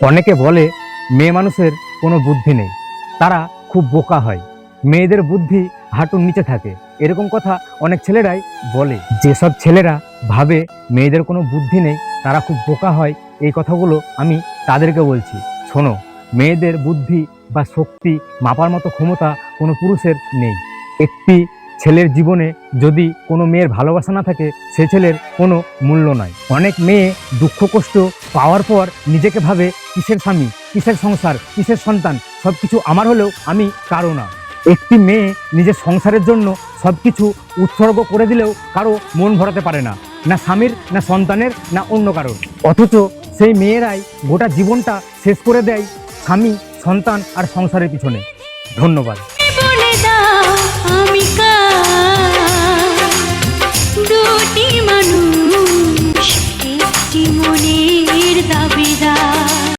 অনেকে বলে মেয়ে মানুষের কোনো বুদ্ধি নেই, তারা খুব বোকা হয়, মেয়েদের বুদ্ধি হাঁটুর নিচে থাকে, এরকম কথা অনেক ছেলেরাই বলে। যেসব ছেলেরা ভাবে মেয়েদের কোনো বুদ্ধি নেই, তারা খুব বোকা হয়, এই কথাগুলো আমি তাদেরকে বলছি। শোনো, মেয়েদের বুদ্ধি বা শক্তি মাপার মতো ক্ষমতা কোনো পুরুষের নেই। একটি ছেলের জীবনে যদি কোনো মেয়ের ভালোবাসা না থাকে, সে ছেলের কোনো মূল্য নয়। অনেক মেয়ে দুঃখ কষ্ট পাওয়ার পর নিজেকে ভাবে কিসের স্বামী, কিসের সংসার, কিসের সন্তান, সব কিছু আমার হলেও আমি কারো না। একটি মেয়ে নিজের সংসারের জন্য সব কিছু উৎসর্গ করে দিলেও কারো মন ভরাতে পারে না, না স্বামীর, না সন্তানের, না অন্য কারোর। অথচ সেই মেয়েরাই গোটা জীবনটা শেষ করে দেয় স্বামী, সন্তান আর সংসারের পিছনে। ধন্যবাদ। বলে দাও আমি কার, দুটি মানুষ একটি মনের দাবিদার।